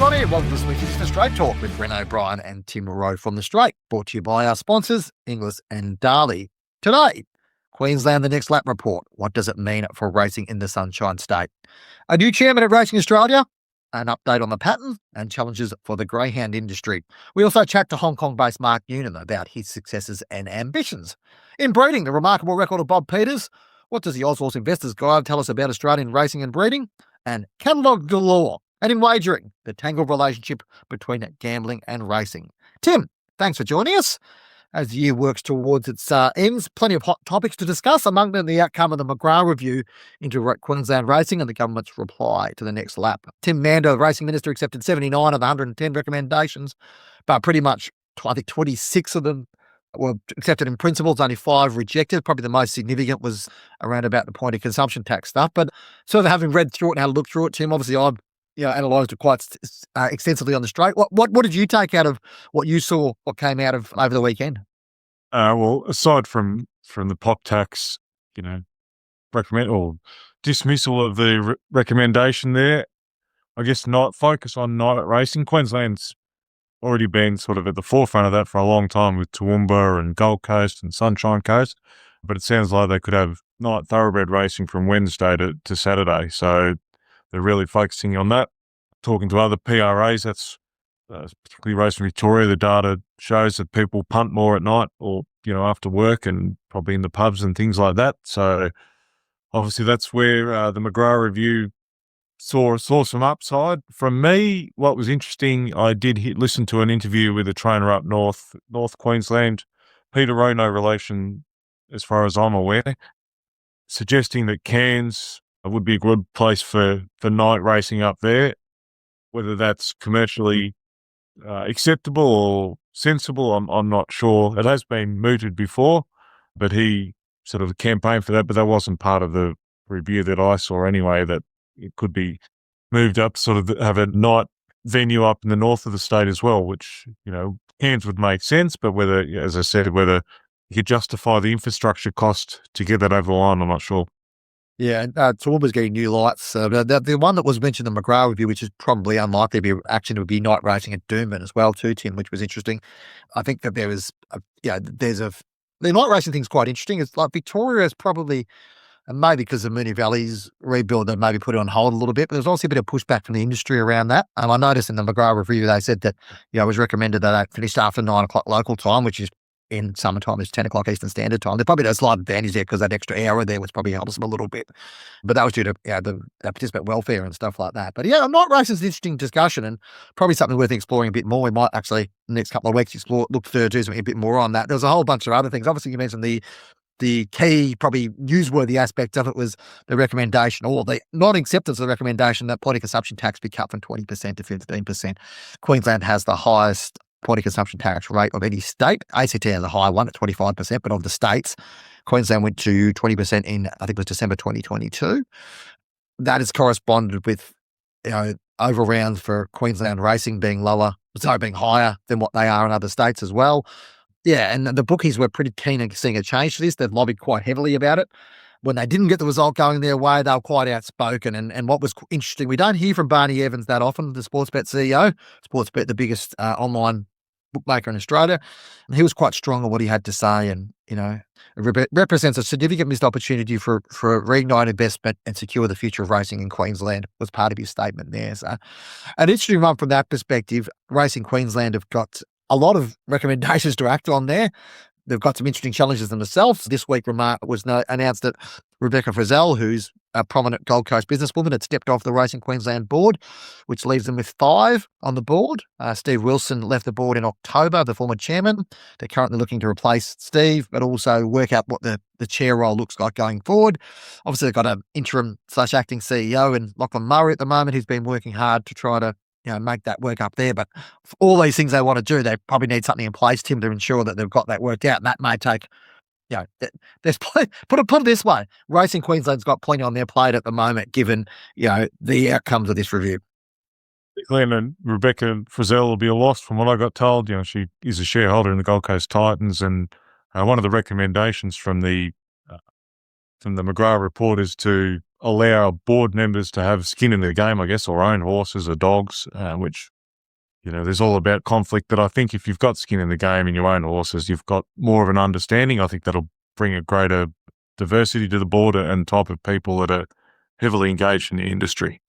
everybody, and welcome to this week's The Straight Talk with Bren O'Brien and Tim Rowe from The Straight, brought to you by our sponsors, Inglis and Darley. Today, Queensland The Next Lap Report. What does it mean for racing in the Sunshine State? A new chairman at Racing Australia, an update on the pattern and challenges for the greyhound industry. We also chat to Hong Kong-based Mark Newnham about his successes and ambitions. In breeding, the remarkable record of Bob Peters. What does the Aushorse Investors Guide tell us about Australian racing and breeding? And catalogue galore. And in wagering, the tangled relationship between gambling and racing. Tim, thanks for joining us. As the year works towards its ends, plenty of hot topics to discuss, among them the outcome of the McGrath review into Queensland racing and the government's reply to the next lap. Tim Mando, the racing minister, accepted 79 of the 110 recommendations, but pretty much, I think, 26 of them were accepted in principle, only 5 rejected. Probably the most significant was around about the point of consumption tax stuff. But sort of having read through it and had a look through it, Tim, obviously I've analysed it quite extensively on the straight. What did you take out of what you saw, what came out of over the weekend? Well, aside from the pop tax, recommend or dismissal of the recommendation there, I guess not focus on night racing. Queensland's already been sort of at the forefront of that for a long time with Toowoomba and Gold Coast and Sunshine Coast, but it sounds like they could have night thoroughbred racing from Wednesday to Saturday. So they're really focusing on that. Talking to other PRAs, that's particularly Racing Victoria, the data shows that people punt more at night or, after work and probably in the pubs and things like that. So obviously that's where the McGrath review saw some upside. From me, what was interesting, I did listen to an interview with a trainer up North Queensland, Peter Rowe, no relation as far as I'm aware, suggesting that Cairns would be a good place for night racing up there, whether that's commercially acceptable or sensible, I'm not sure. It has been mooted before, but he sort of campaigned for that, but that wasn't part of the review that I saw anyway, that it could be moved up, sort of have a night venue up in the north of the state as well, which, Cairns would make sense, but whether, as I said, whether you could justify the infrastructure cost to get that over the line, I'm not sure. Yeah, Toowoomba's getting new lights. The one that was mentioned in the McGrath review, which is probably unlikely to be action, would be night racing at Doomben as well too, Tim, which was interesting. I think that there is, the night racing thing's quite interesting. It's like Victoria is probably, and maybe because of Moonee Valley's rebuild, they maybe put it on hold a little bit, but there's also a bit of pushback from the industry around that. And I noticed in the McGrath review, they said that, it was recommended that they finished after 9 o'clock local time, which is in summertime is 10 o'clock Eastern Standard Time. There probably does slight advantage there because that extra hour there was probably helps them a little bit. But that was due to the participant welfare and stuff like that. But night racing is an interesting discussion and probably something worth exploring a bit more. We might actually, in the next couple of weeks, look further do something a bit more on that. There's a whole bunch of other things. Obviously, you mentioned the key, probably newsworthy aspect of it was the recommendation, or the non-acceptance of the recommendation that point of consumption tax be cut from 20% to 15%. Queensland has the highest point of consumption tax rate of any state. ACT has a high one at 25%, but of the states, Queensland went to 20% in, I think it was December 2022. That has corresponded with, over rounds for Queensland racing being higher than what they are in other states as well. Yeah, and the bookies were pretty keen on seeing a change to this. They've lobbied quite heavily about it. When they didn't get the result going their way, they were quite outspoken. And what was interesting, we don't hear from Barney Evans that often, the Sportsbet CEO. Sportsbet, the biggest online bookmaker in Australia. And he was quite strong on what he had to say. And, it represents a significant missed opportunity for reignite investment and secure the future of racing in Queensland, was part of his statement there. So an interesting one from that perspective. Racing Queensland have got a lot of recommendations to act on there. They've got some interesting challenges themselves. This week, was announced that Rebecca Frizzell, who's a prominent Gold Coast businesswoman, had stepped off the Racing Queensland board, which leaves them with 5 on the board. Steve Wilson left the board in October, the former chairman. They're currently looking to replace Steve, but also work out what the chair role looks like going forward. Obviously, they've got an interim/acting CEO in Lachlan Murray at the moment, who's been working hard to try to make that work up there. But for all these things they want to do, they probably need something in place, Tim, to ensure that they've got that worked out. And that may take, there's put it this way, Racing Queensland's got plenty on their plate at the moment, given, the outcomes of this review. Glenn and Rebecca Frizzell will be a loss from what I got told. She is a shareholder in the Gold Coast Titans, and one of the recommendations from the McGrath report is to allow board members to have skin in the game, I guess, or own horses or dogs, which, there's all about conflict. But I think if you've got skin in the game and you own horses, you've got more of an understanding. I think that'll bring a greater diversity to the board and type of people that are heavily engaged in the industry.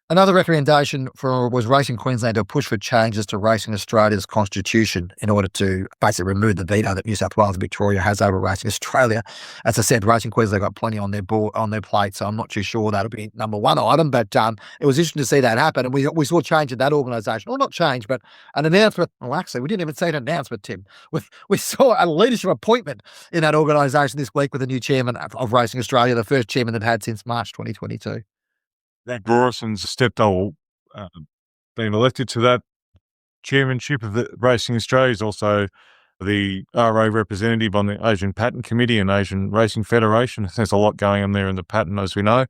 Another recommendation was Racing Queensland to push for changes to Racing Australia's constitution in order to basically remove the veto that New South Wales and Victoria has over Racing Australia. As I said, Racing Queensland got plenty on their plate, so I'm not too sure that'll be number one item. But it was interesting to see that happen, and we saw change in that organisation. Well, not change, but an announcement. Well, actually, we didn't even see an announcement, Tim. We saw a leadership appointment in that organisation this week with the new chairman of Racing Australia, the first chairman they've had since March 2022. That Brorson's stepped up, been elected to that chairmanship of the Racing Australia. Is also the RA representative on the Asian Patent Committee and Asian Racing Federation. There's a lot going on there in the patent, as we know.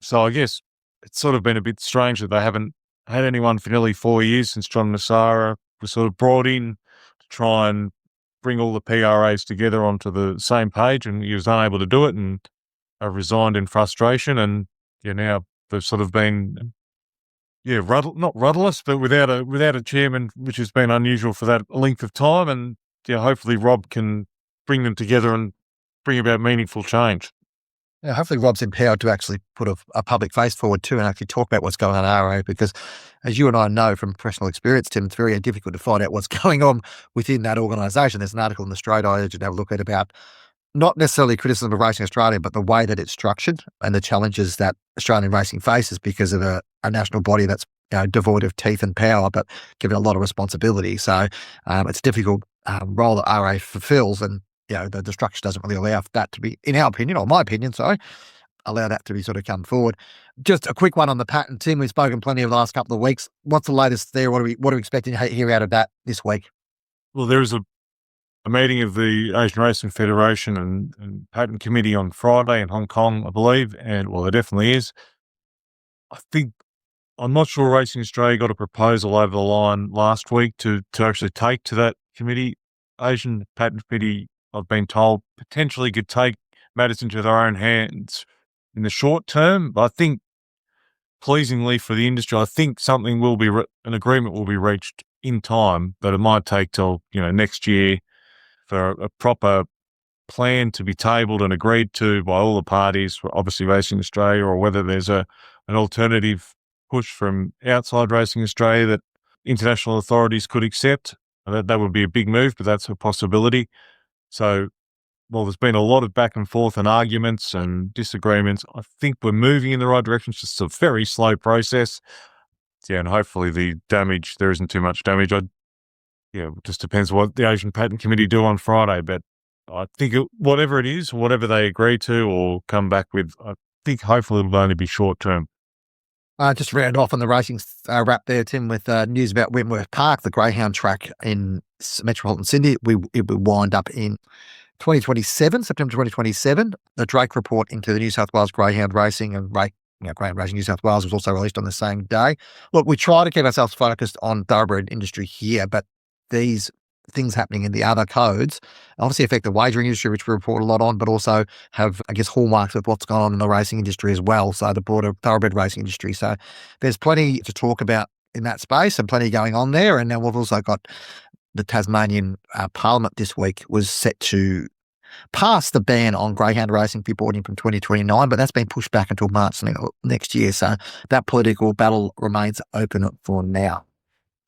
So I guess it's sort of been a bit strange that they haven't had anyone for nearly 4 years since John Massara was sort of brought in to try and bring all the PRAs together onto the same page, and he was unable to do it and resigned in frustration. And now they've sort of been, not rudderless, but without a chairman, which has been unusual for that length of time. And hopefully Rob can bring them together and bring about meaningful change. Yeah, hopefully Rob's empowered to actually put a public face forward too and actually talk about what's going on at RA, because as you and I know from professional experience, Tim, it's very difficult to find out what's going on within that organisation. There's an article in the Straight I urge you to have a look at about not necessarily criticism of Racing Australia, but the way that it's structured and the challenges that Australian racing faces because of a national body that's devoid of teeth and power, but given a lot of responsibility. So it's a difficult role that RA fulfills, and the structure doesn't really allow that to be, in our opinion, or my opinion, allow that to be sort of come forward. Just a quick one on the patent, Tim. We've spoken plenty of the last couple of weeks. What's the latest there? What are we expecting to hear out of that this week? Well, there is a meeting of the Asian Racing Federation and Patent Committee on Friday in Hong Kong, I believe, and there definitely is. I'm not sure Racing Australia got a proposal over the line last week to actually take to that committee. Asian Patent Committee, I've been told, potentially could take matters into their own hands in the short term. But I think, pleasingly for the industry, I think something will be an agreement will be reached in time, but it might take till next year for a proper plan to be tabled and agreed to by all the parties, obviously Racing Australia, or whether there's an alternative push from outside Racing Australia that international authorities could accept. That would be a big move, but that's a possibility. So, there's been a lot of back and forth and arguments and disagreements. I think we're moving in the right direction. It's just a very slow process. And hopefully there isn't too much damage. It just depends what the Asian Patent Committee do on Friday. But I think whatever it is, whatever they agree to or come back with, I think hopefully it'll only be short term. Just to round off on the racing wrap there, Tim, with news about Wentworth Park, the greyhound track in metropolitan Sydney. It will wind up in 2027, September 2027. The Drake report into the New South Wales Greyhound Racing and Greyhound Racing New South Wales was also released on the same day. Look, we try to keep ourselves focused on thoroughbred industry here, but these things happening in the other codes obviously affect the wagering industry, which we report a lot on, but also have, I guess, hallmarks of what's going on in the racing industry as well. So the broader thoroughbred racing industry. So there's plenty to talk about in that space and plenty going on there. And now we've also got the Tasmanian Parliament this week was set to pass the ban on greyhound racing for boarding from 2029, but that's been pushed back until March next year. So that political battle remains open for now.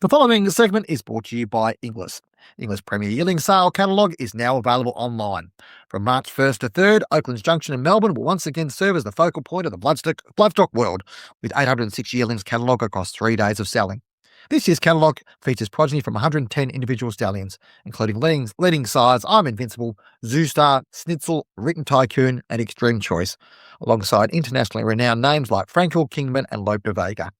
The following segment is brought to you by Inglis. Inglis Premier Yearling Sale Catalogue is now available online. From March 1st to 3rd, Oaklands Junction in Melbourne will once again serve as the focal point of the bloodstock world, with 806 yearlings catalogue across 3 days of selling. This year's catalogue features progeny from 110 individual stallions, including leading sires I'm Invincible, Zoostar, Snitzel, Written Tycoon and Extreme Choice, alongside internationally renowned names like Frankel, Kingman and Lope de Vega.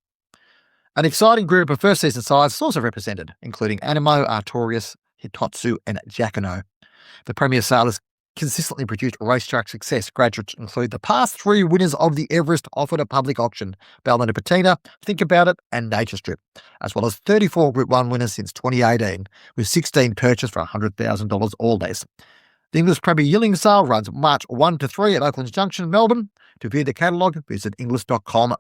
An exciting group of first-season sires is also represented, including Animo, Artorias, Hitotsu and Jacquino. The Premier Sale has consistently produced racetrack success. Graduates include the past 3 winners of the Everest offered at public auction, Bellman and Patina, Think About It and Nature Strip, as well as 34 Group 1 winners since 2018, with 16 purchased for $100,000 or less. The English Premier Yearling Sale runs March 1 to 3 at Oaklands Junction, Melbourne. To view the catalogue, visit inglis.com.au.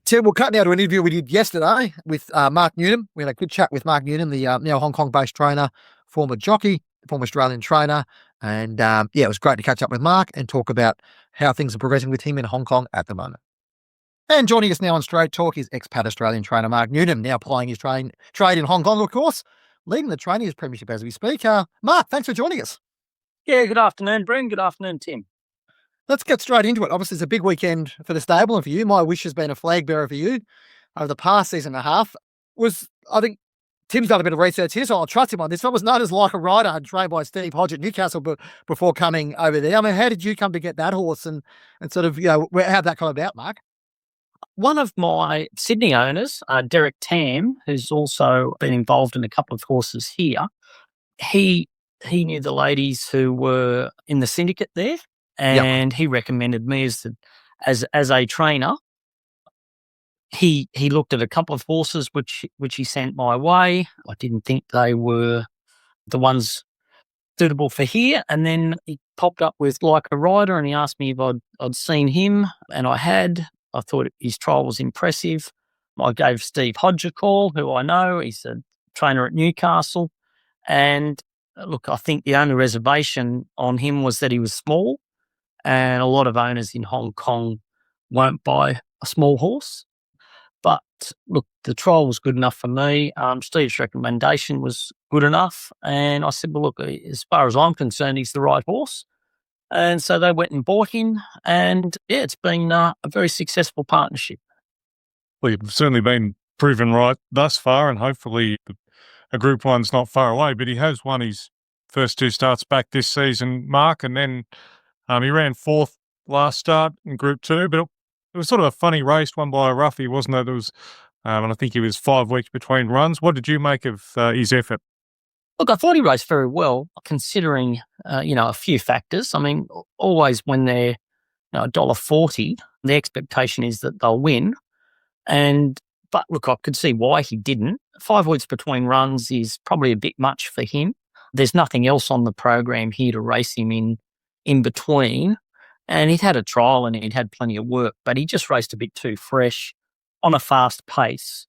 Tim, we'll cut now to an interview we did yesterday with Mark Newnham. We had a good chat with Mark Newnham, the now Hong Kong-based trainer, former jockey, former Australian trainer. And it was great to catch up with Mark and talk about how things are progressing with him in Hong Kong at the moment. And joining us now on Straight Talk is expat Australian trainer Mark Newnham, now plying his trade in Hong Kong, of course, leading the Trainers Premiership as we speak. Mark, thanks for joining us. Yeah, good afternoon, Bren. Good afternoon, Tim. Let's get straight into it. Obviously, it's a big weekend for the stable and for you. My wish has been a flag bearer for you over the past season and a half. I think Tim's done a bit of research here, so I'll trust him on this. I was known as Like a Rider and trained by Steve Hodge at Newcastle before coming over there. I mean, how did you come to get that horse and sort of, how'd that come about, Mark? One of my Sydney owners, Derek Tam, who's also been involved in a couple of horses here, he knew the ladies who were in the syndicate there, and he recommended me as a trainer. He looked at a couple of horses which he sent my way. I didn't think they were the ones suitable for here, and then he popped up with Like a Rider, and he asked me if I'd seen him, and I had. I thought his trial was impressive. I gave Steve Hodge a call, who I know. He's a trainer at Newcastle. And look, I think the only reservation on him was that he was small, and a lot of owners in Hong Kong won't buy a small horse. But look, the trial was good enough for me. Steve's recommendation was good enough. And I said, well, look, as far as I'm concerned, he's the right horse. And so they went and bought him, and it's been a very successful partnership. Well, you've certainly been proven right thus far, and hopefully a Group 1's not far away, but he has won his first two starts back this season, Mark, and then he ran fourth last start in Group 2, but it was sort of a funny race, won by a roughie, wasn't it? There was, and I think he was 5 weeks between runs. What did you make of his effort? Look, I thought he raced very well, considering, a few factors. I mean, always when they're $1.40, the expectation is that they'll win. But look, I could see why he didn't. 5 weeks between runs is probably a bit much for him. There's nothing else on the program here to race him in between. And he'd had a trial and he'd had plenty of work, but he just raced a bit too fresh on a fast pace.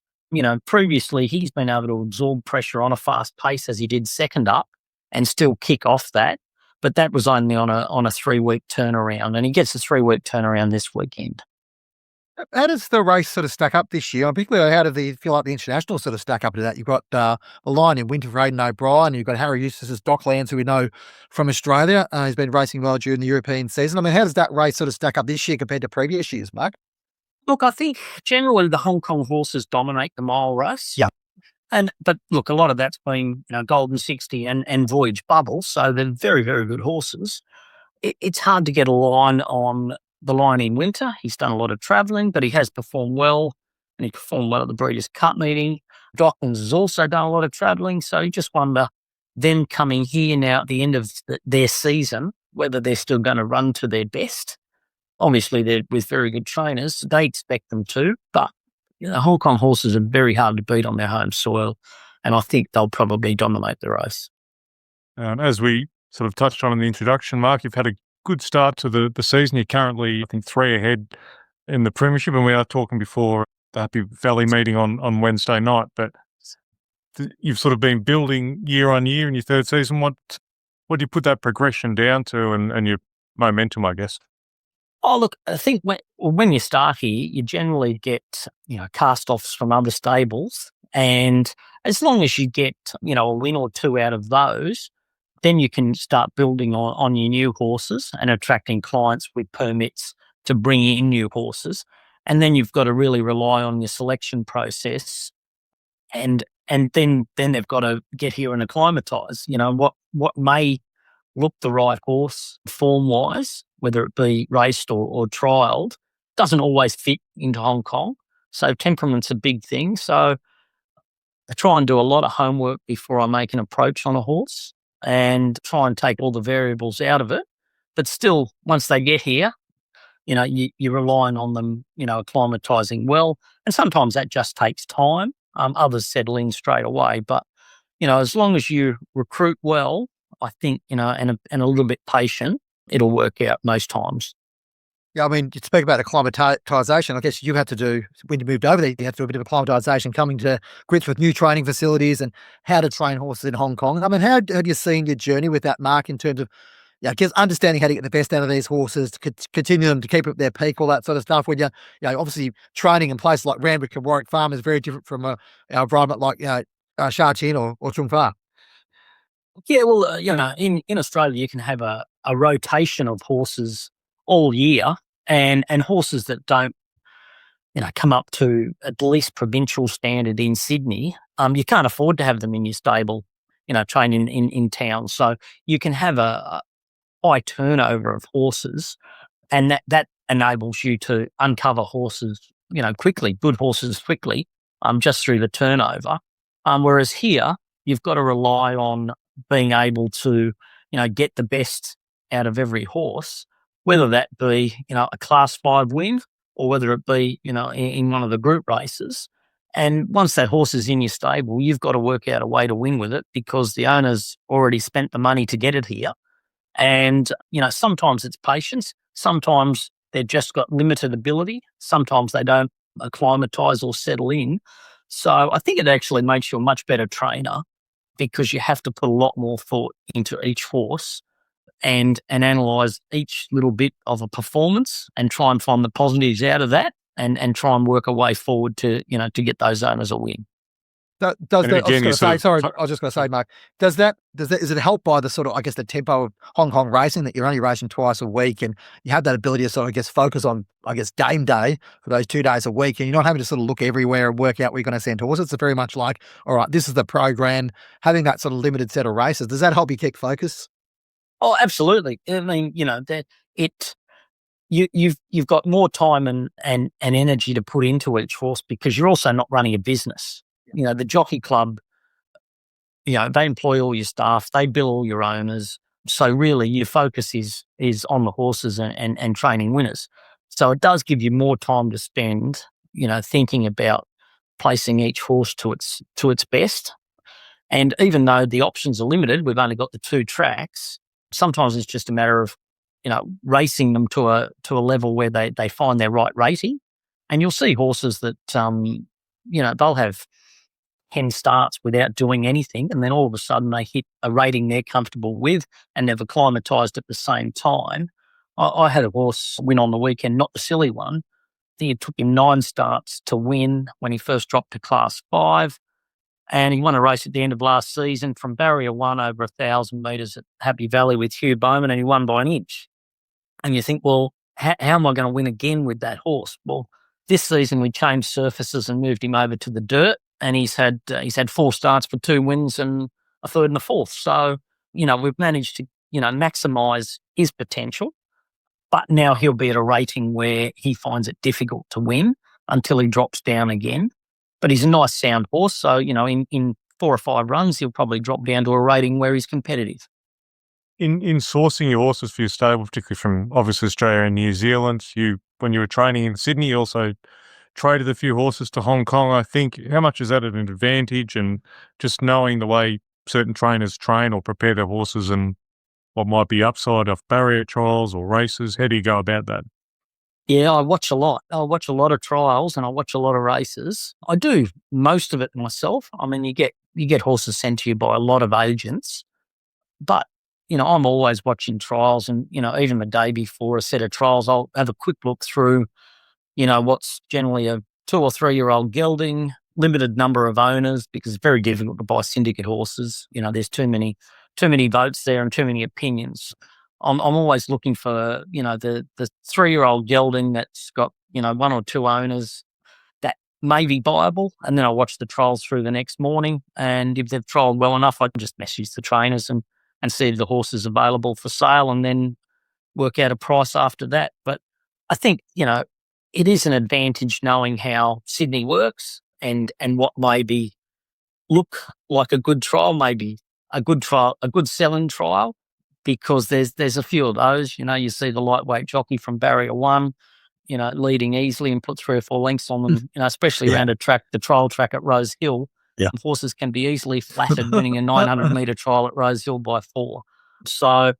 Previously he's been able to absorb pressure on a fast pace as he did second up and still kick off that. But that was only on a 3-week turnaround, and he gets a 3-week turnaround this weekend. How does the race sort of stack up this year? Particularly, how do you feel like the international sort of stack up to that? You've got a line in Winter for Aidan O'Brien. You've got Harry Eustace's Docklands, who we know from Australia. He's been racing well during the European season. I mean, how does that race sort of stack up this year compared to previous years, Mark? Look, I think generally the Hong Kong horses dominate the mile race. Yeah. But look, a lot of that's been Golden 60 and Voyage Bubble, so they're very, very good horses. It's hard to get a line on the line in Winter. He's done a lot of travelling, but he has performed well, and he performed well at the Breeders' Cup meeting. Docklands has also done a lot of travelling, so you just wonder, them coming here now at the end of their season, whether they're still going to run to their best. Obviously, they're with very good trainers. They expect them to, but Hong Kong horses are very hard to beat on their home soil, and I think they'll probably dominate the race. As we sort of touched on in the introduction, Mark, you've had a good start to the season. You're currently, I think, 3 ahead in the Premiership, and we are talking before the Happy Valley meeting on Wednesday night, but you've sort of been building year on year in your third season. What do you put that progression down to and your momentum, I guess? Oh, look, I think when you start here, you generally get, cast-offs from other stables. And as long as you get, a win or two out of those, then you can start building on your new horses and attracting clients with permits to bring in new horses. And then you've got to really rely on your selection process. And then they've got to get here and acclimatise. What may look the right horse form-wise, whether it be raced or trialled, doesn't always fit into Hong Kong. So temperament's a big thing. So I try and do a lot of homework before I make an approach on a horse and try and take all the variables out of it. But still, once they get here, you're relying on them, acclimatising well. And sometimes that just takes time. Others settle in straight away. But, as long as you recruit well, I think, and a little bit patient, it'll work out most times. Yeah, I mean, you speak about acclimatisation. I guess you had to do, when you moved over there, you had to do a bit of acclimatisation, coming to grips with new training facilities and how to train horses in Hong Kong. I mean, how have you seen your journey with that, Mark, in terms of, yeah, I guess understanding how to get the best out of these horses, to continue them to keep up their peak, all that sort of stuff. When obviously training in places like Randwick and Warwick Farm is very different from our environment like Sha Tin or Chung Fa. Yeah, well, in Australia, you can have a rotation of horses all year, and horses that don't, come up to at least provincial standard in Sydney. You can't afford to have them in your stable, training in town. So you can have a high turnover of horses, and that enables you to uncover horses, quickly, good horses quickly, just through the turnover. Whereas here, you've got to rely on being able to, get the best out of every horse, whether that be, a Class 5 win or whether it be, in one of the group races. And once that horse is in your stable, you've got to work out a way to win with it because the owner's already spent the money to get it here. And, sometimes it's patience. Sometimes they've just got limited ability. Sometimes they don't acclimatise or settle in. So I think it actually makes you a much better trainer because you have to put a lot more thought into each horse and analyse each little bit of a performance and try and find the positives out of that and try and work a way forward to, to get those owners a win. I was just going to say, Mark, is it helped by the sort of, I guess, the tempo of Hong Kong racing that you're only racing twice a week and you have that ability to sort of, I guess, focus on, I guess, game day for those 2 days a week and you're not having to sort of look everywhere and work out where you're going to send horses. It's very much like, all right, this is the program, having that sort of limited set of races. Does that help you keep focus? Oh, absolutely. I mean, that you've got more time and energy to put into each horse because you're also not running a business. The jockey club, they employ all your staff, they bill all your owners. So really your focus is on the horses and training winners. So it does give you more time to spend, thinking about placing each horse to its best. And even though the options are limited, we've only got the 2 tracks. Sometimes it's just a matter of, racing them to a level where they find their right rating. And you'll see horses that, they'll have 10 starts without doing anything. And then all of a sudden they hit a rating they're comfortable with and they've acclimatised at the same time. I had a horse win on the weekend, not the silly one. I think it took him 9 starts to win when he first dropped to Class 5. And he won a race at the end of last season from Barrier 1 over 1,000 metres at Happy Valley with Hugh Bowman, and he won by an inch. And you think, well, how am I going to win again with that horse? Well, this season we changed surfaces and moved him over to the dirt, and he's had 4 starts for 2 wins and a third and a fourth. So, we've managed to, maximise his potential. But now he'll be at a rating where he finds it difficult to win until he drops down again. But he's a nice sound horse. So, in 4 or 5 runs, he'll probably drop down to a rating where he's competitive. In sourcing your horses for your stable, particularly from obviously Australia and New Zealand, when you were training in Sydney, you also traded a few horses to Hong Kong, I think. How much is that an advantage? And just knowing the way certain trainers train or prepare their horses and what might be upside of barrier trials or races, how do you go about that? Yeah, I watch a lot. I watch a lot of trials and I watch a lot of races. I do most of it myself. I mean, you get horses sent to you by a lot of agents, but I'm always watching trials and, even the day before a set of trials, I'll have a quick look through, what's generally a 2 or 3 year old gelding, limited number of owners because it's very difficult to buy syndicate horses. There's too many votes there and too many opinions. I'm always looking for, the 3 year old gelding that's got, 1 or 2 owners that may be viable. And then I watch the trials through the next morning. And if they've trialled well enough, I can just message the trainers and see if the horse is available for sale and then work out a price after that. But I think, it is an advantage knowing how Sydney works and what maybe look like a good trial, maybe a good selling trial, because there's a few of those. You see the lightweight jockey from Barrier 1, leading easily and put 3 or 4 lengths on them, especially around the trial track at Rose Hill. Yeah. Horses can be easily flattered winning a 900 metre trial at Rose Hill by 4. So,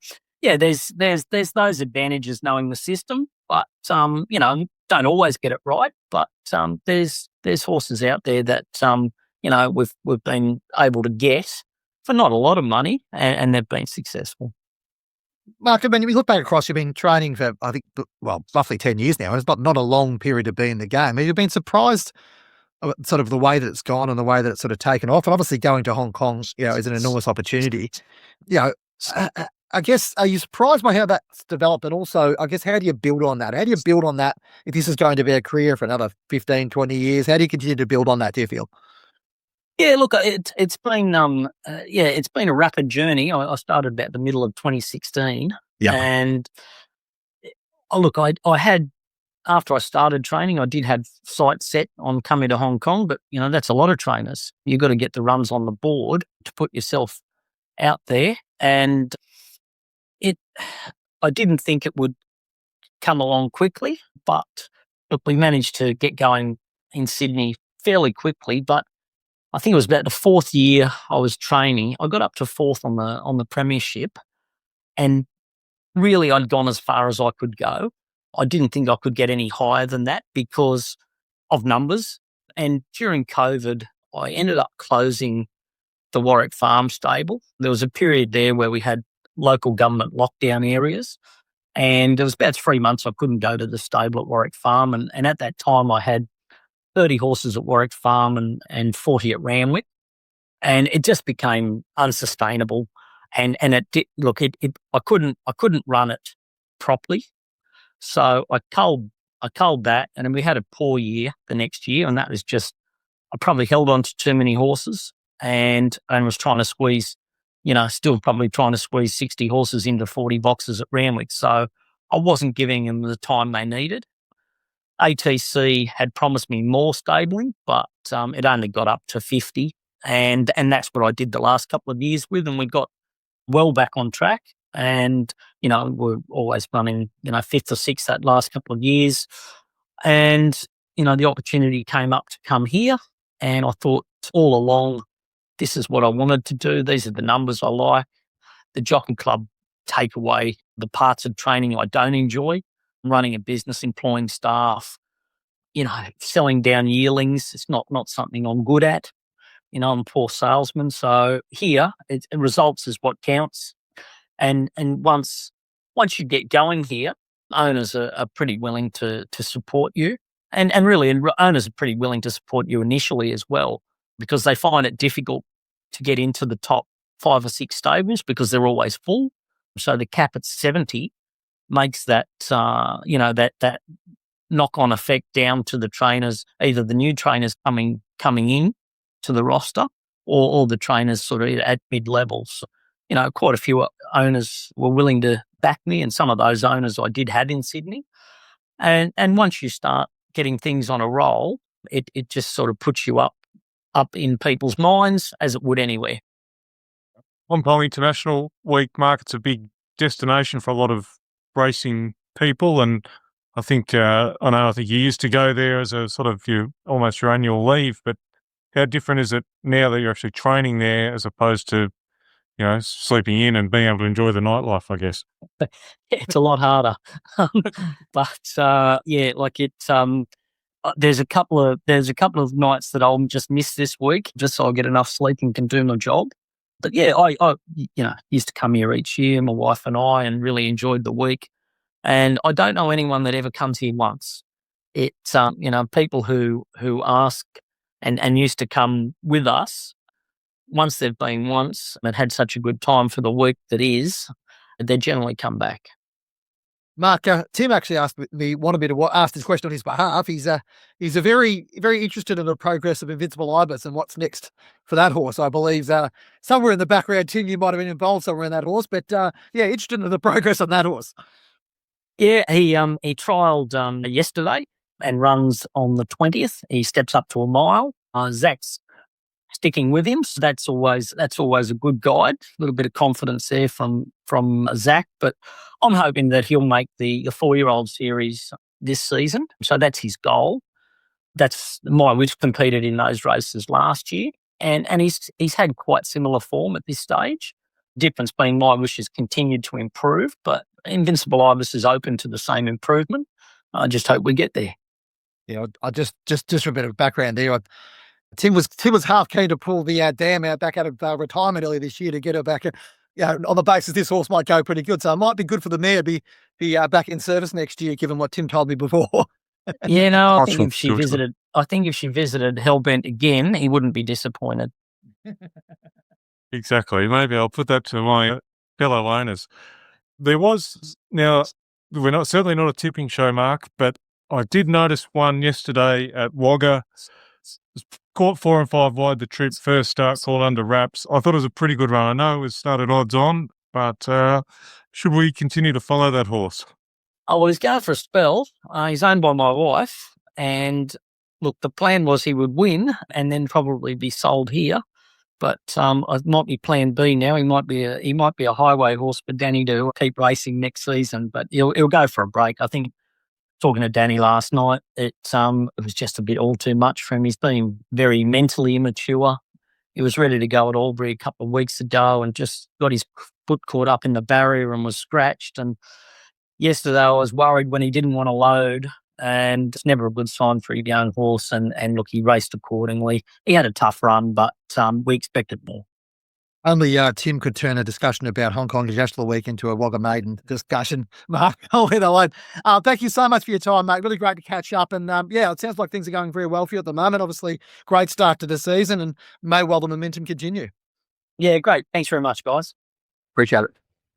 yeah, there's those advantages knowing the system, but don't always get it right. But there's horses out there that we've been able to get for not a lot of money, and they've been successful. Mark, I mean, if you look back across, you've been training for, I think, roughly 10 years now, and it's not a long period to be in the game. I mean, you've been surprised sort of the way that it's gone and the way that it's sort of taken off. And obviously going to Hong Kong, is an enormous opportunity. I guess, are you surprised by how that's developed? And also, I guess, how do you build on that? How do you build on that if this is going to be a career for another 15, 20 years? How do you continue to build on that, do you feel? Yeah, look, it's been a rapid journey. I started about the middle of 2016. Yeah. And look, I had, after I started training, I did have sights set on coming to Hong Kong, but that's a lot of trainers. You've got to get the runs on the board to put yourself out there. And I didn't think it would come along quickly, but look, we managed to get going in Sydney fairly quickly. But I think it was about the fourth year I was training. I got up to fourth on the premiership, and really I'd gone as far as I could go. I didn't think I could get any higher than that because of numbers. And during COVID, I ended up closing the Warwick Farm stable. There was a period there where we had local government lockdown areas, and there was about 3 months I couldn't go to the stable at Warwick Farm. And at that time, I had 30 horses at Warwick Farm and 40 at Randwick. And it just became unsustainable. And it did, look, I couldn't run it properly. So I culled that, and then we had a poor year the next year, and that was just, I probably held on to too many horses and was trying to squeeze, still probably trying to squeeze 60 horses into 40 boxes at Randwick. So I wasn't giving them the time they needed. ATC had promised me more stabling, but it only got up to 50. And that's what I did the last couple of years with, and we got well back on track. And, we're always running, fifth or sixth that last couple of years. And, the opportunity came up to come here. And I thought all along, this is what I wanted to do. These are the numbers I like. The Jockey Club take away the parts of training I don't enjoy. Running a business, employing staff, selling down yearlings. It's not something I'm good at. I'm a poor salesman. So here, results is what counts. And once you get going here, owners are pretty willing to support you. And really, owners are pretty willing to support you initially as well, because they find it difficult to get into the top 5 or 6 stables because they're always full. So the cap at 70 makes that, that knock-on effect down to the trainers, either the new trainers coming in to the roster or the trainers sort of at mid-levels. Quite a few owners were willing to back me, and some of those owners I did have in Sydney. And once you start getting things on a roll, it just sort of puts you up in people's minds, as it would anywhere. Hong Kong International Week, Mark, it's a big destination for a lot of racing people, and I think you used to go there as a sort of almost your annual leave, but how different is it now that you're actually training there as opposed to sleeping in and being able to enjoy the nightlife, I guess? It's a lot harder. But there's a couple of nights that I'll just miss this week just so I get enough sleep and can do my job. But yeah, I used to come here each year, my wife and I, and really enjoyed the week. And I don't know anyone that ever comes here once. It's people who ask and used to come with us. Once they've been once and had such a good time for the week that is, they generally come back. Mark, Tim actually wanted me to ask this question on his behalf. He's very, very interested in the progress of Invincible Ibis and what's next for that horse. I believe somewhere in the background, Tim, you might have been involved somewhere in that horse, but interested in the progress on that horse. Yeah, he trialled yesterday and runs on the 20th. He steps up to a mile. Zach's sticking with him, so that's always a good guide. A little bit of confidence there from Zach, but I'm hoping that he'll make the 4-year-old series this season. So that's his goal. We've competed in those races last year, and he's had quite similar form at this stage. difference being My Wish has continued to improve, but Invincible Ibis is open to the same improvement. I just hope we get there. Yeah, I just for a bit of background there. Tim was half keen to pull the dam out back out of retirement earlier this year to get her back, on the basis this horse might go pretty good. So it might be good for the mare to be back in service next year, given what Tim told me before. Yeah, no, I think Sure, if she sure. visited Hellbent again, he wouldn't be disappointed. Exactly. Maybe I'll put that to my fellow owners. There was now we're certainly not a tipping show, Mark, but I did notice one yesterday at Wagga. Caught 4 and 5 wide the trip, first start, called under wraps. I thought it was a pretty good run. I know it was started odds on, but should we continue to follow that horse? Oh, well, he's going for a spell. He's owned by my wife, and look, the plan was he would win and then probably be sold here. But it might be plan B now. He might be a highway horse for Danny to keep racing next season, but he'll go for a break. I think, talking to Danny last night, it was just a bit all too much for him. He's been very mentally immature. He was ready to go at Albury a couple of weeks ago and just got his foot caught up in the barrier and was scratched. And yesterday I was worried when he didn't want to load, and it's never a good sign for a young horse. And look, he raced accordingly. He had a tough run, but we expected more. Only Tim could turn a discussion about Hong Kong International Week into a Wagga Maiden discussion, Mark. I'll leave that alone. Thank you so much for your time, mate. Really great to catch up. And it sounds like things are going very well for you at the moment. Obviously, great start to the season, and may well the momentum continue. Yeah, great. Thanks very much, guys. Appreciate it.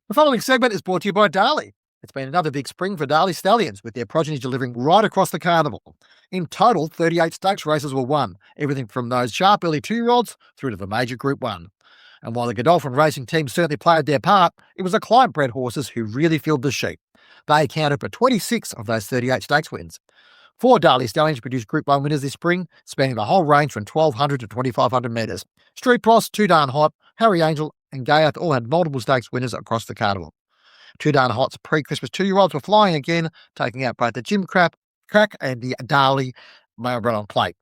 The following segment is brought to you by Darley. It's been another big spring for Darley Stallions, with their progeny delivering right across the carnival. In total, 38 stakes races were won, everything from those sharp early 2-year-olds through to the major Group 1. And while the Godolphin racing team certainly played their part, it was the client-bred horses who really filled the sheep. They accounted for 26 of those 38 stakes wins. 4 Darley Stallions produced Group 1 winners this spring, spanning the whole range from 1,200 to 2,500 metres. Street Pross, Too Darn Hot, Harry Angel and Gayeth all had multiple stakes winners across the carnival. Too Darn Hot's pre-Christmas 2-year-olds were flying again, taking out both the Jim Crack and the Darley Mail on plate.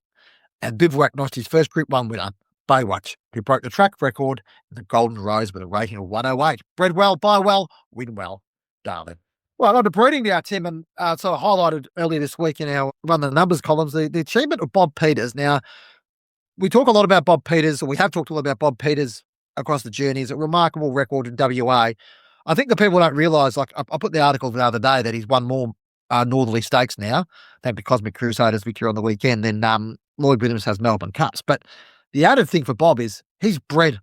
And Bivouac notched his first Group 1 winner, Baywatch, who broke the track record in the Golden Rose with a rating of 108. Bred well, buy well, win well, darling. Well, on to breeding now, Tim, and so I highlighted earlier this week in our Run the Numbers columns the achievement of Bob Peters. Now, we talk a lot about Bob Peters, or we have talked a lot about Bob Peters across the journey. It's a remarkable record in WA. I think the people don't realise, like I put the article the other day that he's won more Northerly Stakes now, thanks to Cosmic Crusaders victory on the weekend, than Lloyd Williams has Melbourne Cups. But the added thing for Bob is he's bred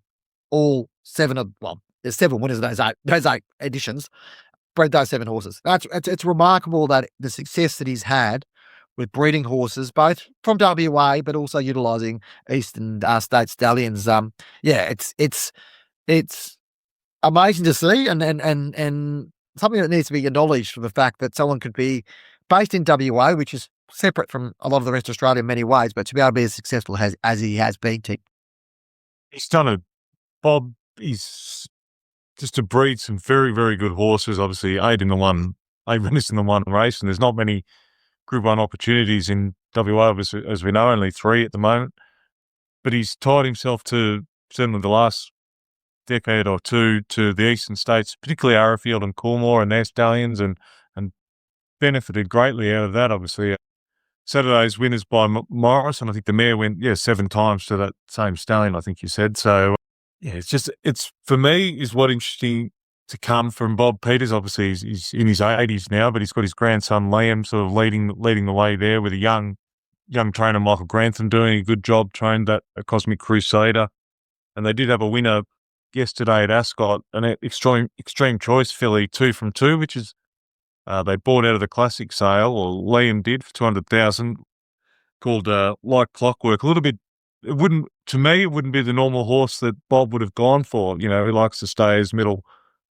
all 7 of, well, there's 7 winners of those eight editions, bred those 7 horses. It's remarkable that the success that he's had with breeding horses, both from WA, but also utilising Eastern State Stallions. It's amazing to see and something that needs to be acknowledged for the fact that someone could be based in WA, which is separate from a lot of the rest of Australia in many ways, but to be able to be as successful as he has been. He's done it. Bob is just to breed some very, very good horses. Obviously, 8 winners in the one race, and there's not many Group 1 opportunities in WA, as we know, only 3 at the moment. But he's tied himself to certainly the last decade or two to the eastern states, particularly Arrowfield and Coolmore and their stallions, and benefited greatly out of that, obviously. Saturday's winners by Morris, and I think the mare went 7 times to that same stallion, I think you said. So it's for me is what interesting to come from Bob Peters. Obviously he's in his 80s now, but he's got his grandson Liam sort of leading the way there, with a young trainer Michael Grantham doing a good job, trained that a Cosmic Crusader, and they did have a winner yesterday at Ascot, an extreme choice filly 2 from 2, which is they bought out of the classic sale, or Liam did, for 200,000, called Like Clockwork. A little bit, it wouldn't be the normal horse that Bob would have gone for. You know, he likes to stay as middle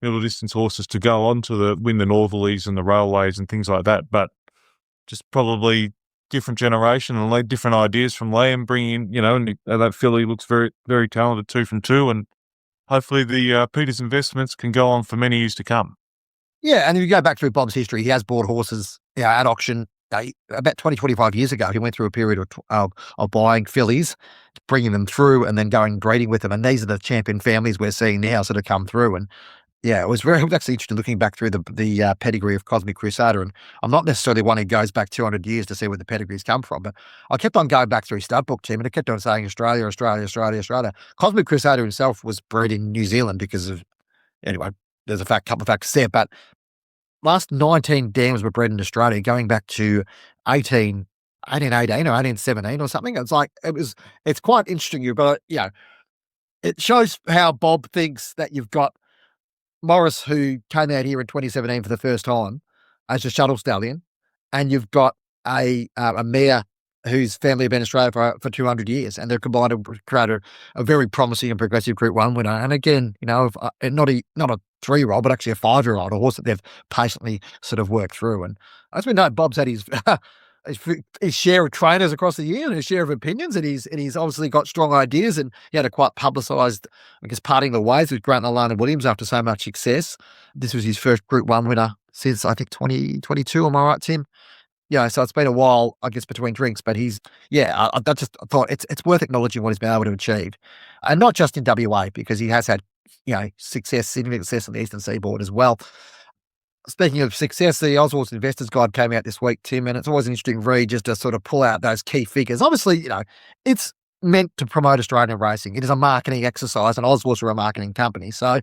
distance horses to go on to win the Northerlies and the Railways and things like that. But just probably different generation and different ideas from Liam, bringing in, and that filly looks very, very talented, 2 from 2, and hopefully the Peters investments can go on for many years to come. Yeah, and if you go back through Bob's history, he has bought horses at auction about 20, 25 years ago, he went through a period of buying fillies, bringing them through, and then going and breeding with them. And these are the champion families we're seeing now sort of come through. And yeah, it was actually interesting looking back through the pedigree of Cosmic Crusader. And I'm not necessarily one who goes back 200 years to see where the pedigrees come from, but I kept on going back through his stud book, Tim, and it kept on saying Australia, Australia, Australia, Australia. Cosmic Crusader himself was bred in New Zealand because of, anyway, there's a couple of factors there, but last 19 dams were bred in Australia going back to 1818 or 1817 or something. It's quite interesting. You've got, it shows how Bob thinks that you've got Morris, who came out here in 2017 for the first time as a shuttle stallion, and you've got a mare whose family have been in Australia for 200 years, and they're combined to create a very promising and progressive Group 1 winner. And again, not a 3-year-old, but actually a 5-year-old, a horse that they've patiently sort of worked through. And as we know, Bob's had his share of trainers across the year and his share of opinions, and he's obviously got strong ideas, and he had a quite publicised, I guess, parting the ways with Grant and Alana Williams after so much success. This was his first Group 1 winner since, I think, 2022, am I right, Tim? Yeah, so it's been a while, I guess, between drinks, but I thought it's worth acknowledging what he's been able to achieve. And not just in WA, because he has had, significant success on the Eastern Seaboard as well. Speaking of success, the Aushorse Investors Guide came out this week, Tim, and it's always an interesting read just to sort of pull out those key figures. Obviously, it's meant to promote Australian racing. It is a marketing exercise, and Aushorse are a marketing company. So,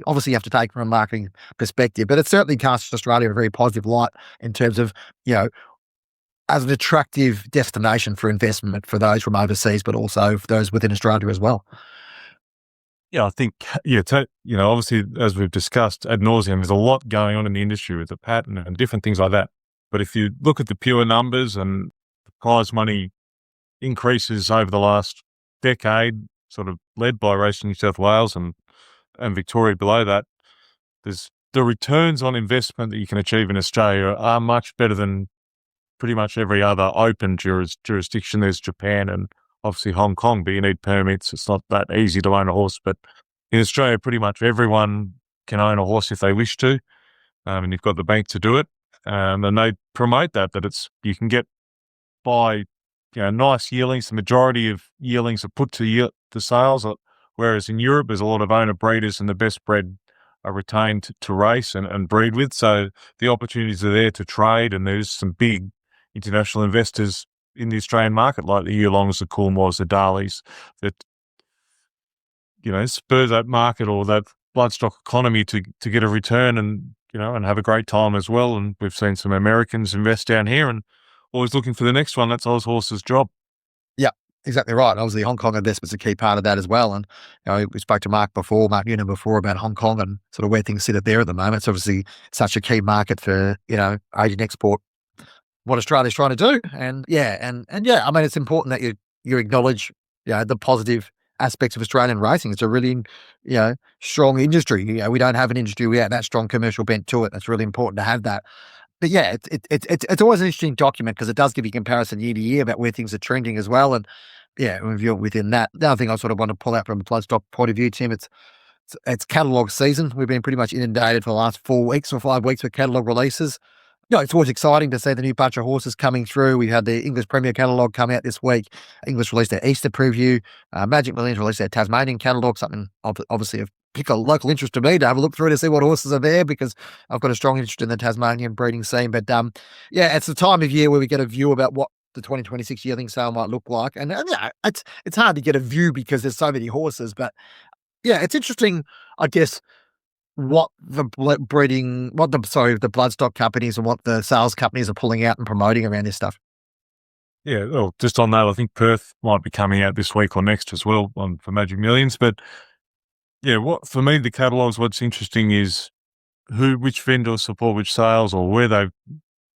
obviously you have to take it from a marketing perspective, but it certainly casts Australia in a very positive light in terms of, as an attractive destination for investment for those from overseas, but also for those within Australia as well. Yeah, I think, obviously, as we've discussed ad nauseum, there's a lot going on in the industry with the patent and different things like that. But if you look at the pure numbers and the prize money increases over the last decade, sort of led by Racing New South Wales and Victoria below that, there's the returns on investment that you can achieve in Australia are much better than pretty much every other open jurisdiction. There's Japan and obviously Hong Kong, but you need permits. It's not that easy to own a horse. But in Australia, pretty much everyone can own a horse if they wish to, and you've got the bank to do it. And they promote that you can get by, nice yearlings. The majority of yearlings are put to sales, whereas in Europe, there's a lot of owner breeders, and the best bred are retained to race and breed with. So the opportunities are there to trade, and there's some big international investors in the Australian market, like the Yulongs, the Coolmores, the Darleys, that, spur that market or that bloodstock economy to get a return and, and have a great time as well. And we've seen some Americans invest down here and always looking for the next one. That's Aushorse's job. Yeah, exactly right. Obviously, Hong Kong investment's a key part of that as well. And we spoke to Mark Newnham before about Hong Kong and sort of where things sit there at the moment. It's obviously such a key market for, Asian export, what Australia's trying to do. And I mean, it's important that you acknowledge, the positive aspects of Australian racing. It's a really, strong industry. We don't have an industry without that strong commercial bent to it. That's really important to have that. But yeah, it's always an interesting document because it does give you comparison year to year about where things are trending as well. And review it within that. The other thing I sort of want to pull out from a bloodstock point of view, Tim, it's catalogue season. We've been pretty much inundated for the last 4 weeks or 5 weeks with catalogue releases. It's always exciting to see the new batch of horses coming through. We had the English Premier catalogue come out this week. English released their Easter preview. Magic Millions released their Tasmanian catalogue, something obviously of particular local interest to me to have a look through to see what horses are there because I've got a strong interest in the Tasmanian breeding scene. But it's the time of year where we get a view about what the 2026 yearling sale might look like. And it's hard to get a view because there's so many horses. But it's interesting, I guess, what the bloodstock companies and what the sales companies are pulling out and promoting around this stuff. Yeah, well, just on that, I think Perth might be coming out this week or next as well for Magic Millions. But what for me, the catalogues, what's interesting is which vendors support which sales or where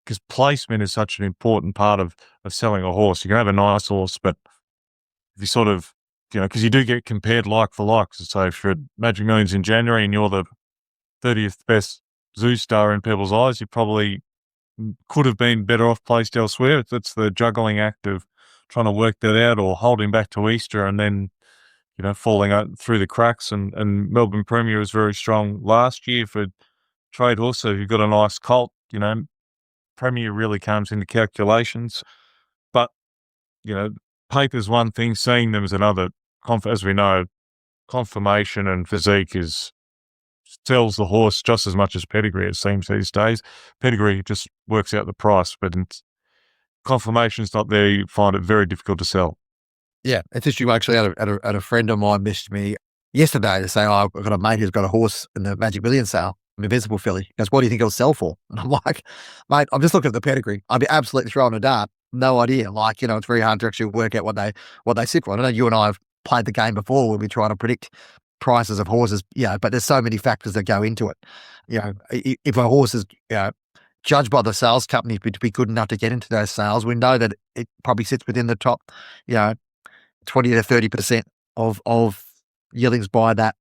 because placement is such an important part of selling a horse. You can have a nice horse, but if you sort of, because you do get compared like for like. So if you're at Magic Millions in January and you're the 30th best Zoo Star in people's eyes, you probably could have been better off placed elsewhere. It's the juggling act of trying to work that out or holding back to Easter and then, falling out through the cracks. And Melbourne Premier was very strong last year for trade horse. So if you've got a nice colt, Premier really comes into calculations. But, paper's one thing, seeing them is another. As we know, conformation and physique sells the horse just as much as pedigree, it seems these days. Pedigree just works out the price, but conformation's not there. You find it very difficult to sell. Yeah, it's interesting. Actually, had a friend of mine messaged me yesterday to say, I've got a mate who's got a horse in the Magic Million sale, an Invincible filly. He goes, what do you think it'll sell for? And I'm like, mate, I'm just looking at the pedigree. I'd be absolutely throwing a dart. No idea. It's very hard to actually work out what they sit for. I know you and I have played the game before where we try to predict prices of horses, but there's so many factors that go into it. If a horse is, judged by the sales company to be good enough to get into those sales, we know that it probably sits within the top, 20 to 30% of yearlings by that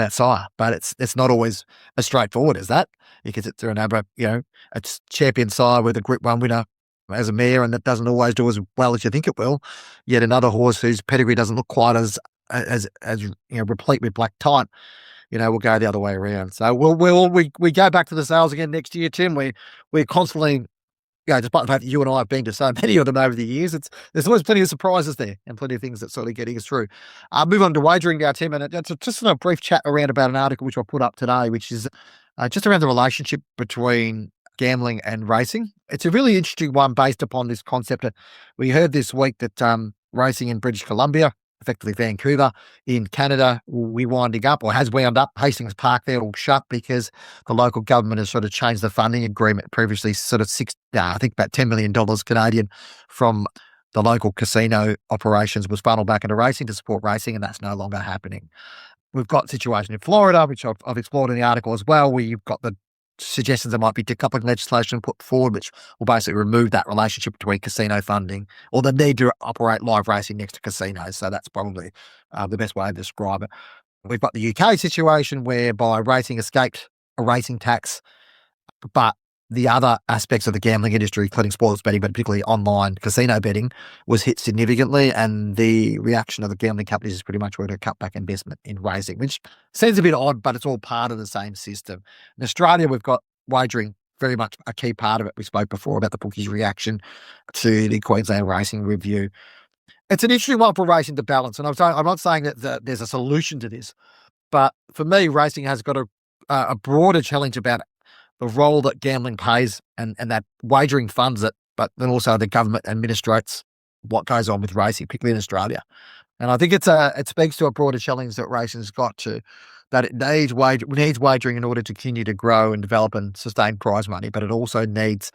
sire. But it's not always as straightforward as that, because it's another, a champion sire with a Group 1 winner as a mare, and that doesn't always do as well as you think it will. Yet another horse whose pedigree doesn't look quite as replete with black type, we'll go the other way around. So we go back to the sales again next year, Tim. We're constantly, despite the fact that you and I have been to so many of them over the years, there's always plenty of surprises there and plenty of things that sort of getting us through. Move on to wagering now, Tim, and it's just a brief chat around about an article which I put up today, which is just around the relationship between gambling and racing. It's a really interesting one based upon this concept that we heard this week that racing in British Columbia, effectively Vancouver, in Canada, has wound up. Hastings Park there will shut because the local government has sort of changed the funding agreement. Previously, sort of I think about $10 million Canadian from the local casino operations was funneled back into racing to support racing, and that's no longer happening. We've got a situation in Florida, which I've explored in the article as well, where you've got the suggestions there might be decoupling legislation put forward, which will basically remove that relationship between casino funding or the need to operate live racing next to casinos. So that's probably the best way to describe it. We've got the UK situation whereby racing escaped a racing tax, but the other aspects of the gambling industry, including sports betting, but particularly online casino betting, was hit significantly. And the reaction of the gambling companies is pretty much we're going to cut back investment in racing, which seems a bit odd, but it's all part of the same system. In Australia, we've got wagering very much a key part of it. We spoke before about the bookies' reaction to the Queensland Racing Review. It's an interesting one for racing to balance. And I'm not saying that there's a solution to this, but for me, racing has got a broader challenge about the role that gambling plays and that wagering funds it, but then also the government administrates what goes on with racing, particularly in Australia. And I think it speaks to a broader challenge that racing's got to, that it needs wagering in order to continue to grow and develop and sustain prize money, but it also needs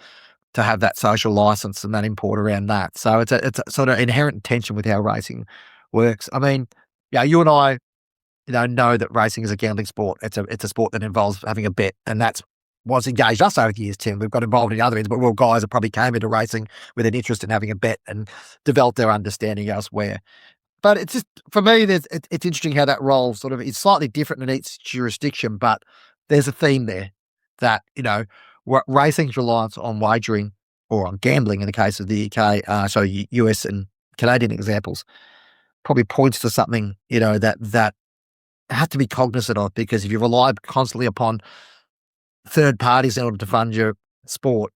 to have that social license and that import around that. So it's a sort of inherent tension with how racing works. I mean, you and I, know that racing is a gambling sport. It's a sport that involves having a bet, and that's what's engaged us over the years, Tim. We've got involved in other ends, but we're all guys that probably came into racing with an interest in having a bet and developed their understanding elsewhere. But it's just, for me, it's interesting how that role sort of is slightly different in each jurisdiction, but there's a theme there that, racing's reliance on wagering or on gambling in the case of the UK, so US and Canadian examples, probably points to something, that have to be cognizant of, because if you rely constantly upon third parties in order to fund your sport,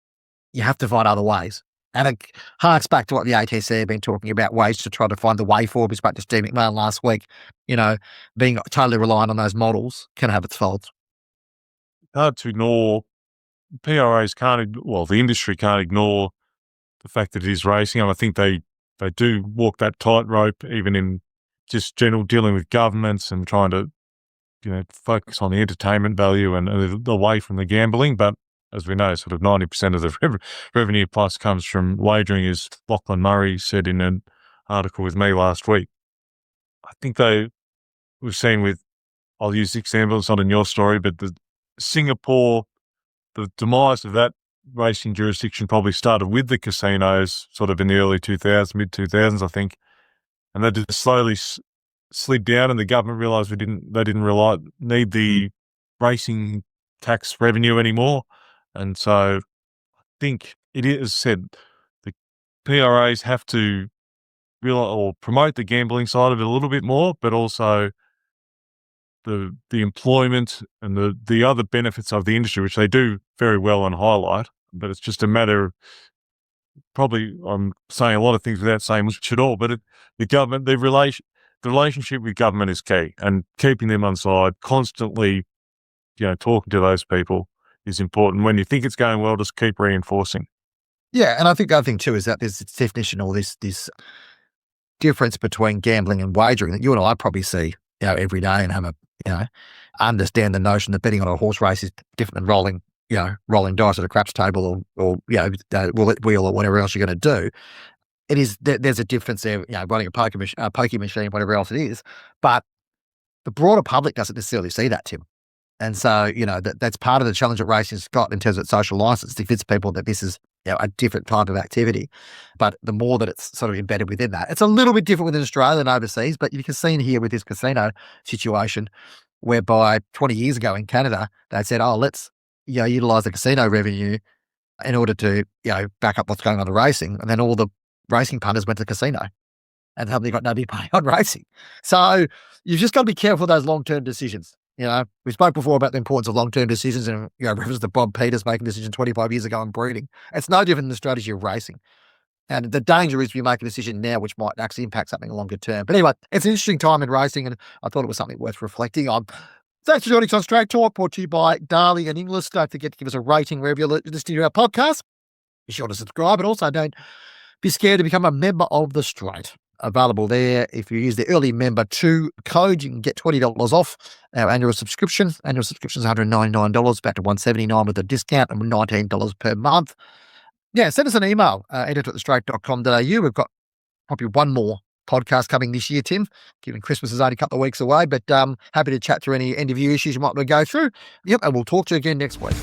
you have to find other ways. And it harks back to what the ATC have been talking about, ways to try to find the way forward. We spoke to Steve McMahon last week. Being totally reliant on those models can have its faults. Hard to ignore. PRAs the industry can't ignore the fact that it is racing. And I think they do walk that tightrope, even in just general dealing with governments and trying to focus on the entertainment value and away from the gambling. But as we know, sort of 90% of the revenue plus comes from wagering, as Lachlan Murray said in an article with me last week. I think we've seen with, I'll use the example, it's not in your story, but the Singapore, the demise of that racing jurisdiction probably started with the casinos sort of in the early 2000s, mid-2000s, I think. And they just slowly slid down, and the government realised they didn't need the racing tax revenue anymore. And so I think it is said the PRAs have to promote the gambling side of it a little bit more, but also the employment and the other benefits of the industry, which they do very well and highlight. but it's just a matter of, probably I'm saying a lot of things without saying much at all, but the government, the relationship with government is key, and keeping them on side, constantly, talking to those people is important. When you think it's going well, just keep reinforcing. Yeah, and I think the other thing too is that there's this definition or this difference between gambling and wagering that you and I probably see, every day, and have a, understand the notion that betting on a horse race is different than rolling dice at a craps table or roulette wheel or whatever else you're going to do. It is, there's a difference there, running a pokie machine, whatever else it is, but the broader public doesn't necessarily see that, Tim. And so, that's part of the challenge that racing's got in terms of social license, to convince people that this is, a different type of activity. But the more that it's sort of embedded within that, it's a little bit different within Australia than overseas, but you can see in here with this casino situation, whereby 20 years ago in Canada, they said, let's, utilise the casino revenue in order to, back up what's going on in racing. And then all the racing punters went to the casino and suddenly got no big pay on racing. So you've just got to be careful of those long-term decisions. We spoke before about the importance of long-term decisions, and reference to Bob Peters making a decision 25 years ago on breeding. It's no different than the strategy of racing. And the danger is we make a decision now which might actually impact something longer term. But anyway, it's an interesting time in racing, and I thought it was something worth reflecting on. Thanks for joining us on Straight Talk, brought to you by Darley and Inglis. Don't forget to give us a rating wherever you're listening to our podcast. Be sure to subscribe, and also don't be scared to become a member of the Straight. Available there. If you use the early member 2 code, you can get $20 off our annual subscription. Annual subscription is $199, back to $179 with a discount, and $19 per month. Yeah, send us an email, editor@thestraight.com.au. We've got probably one more podcast coming this year, Tim, given Christmas is only a couple of weeks away, but happy to chat through any interview issues you might want to go through. Yep, and we'll talk to you again next week.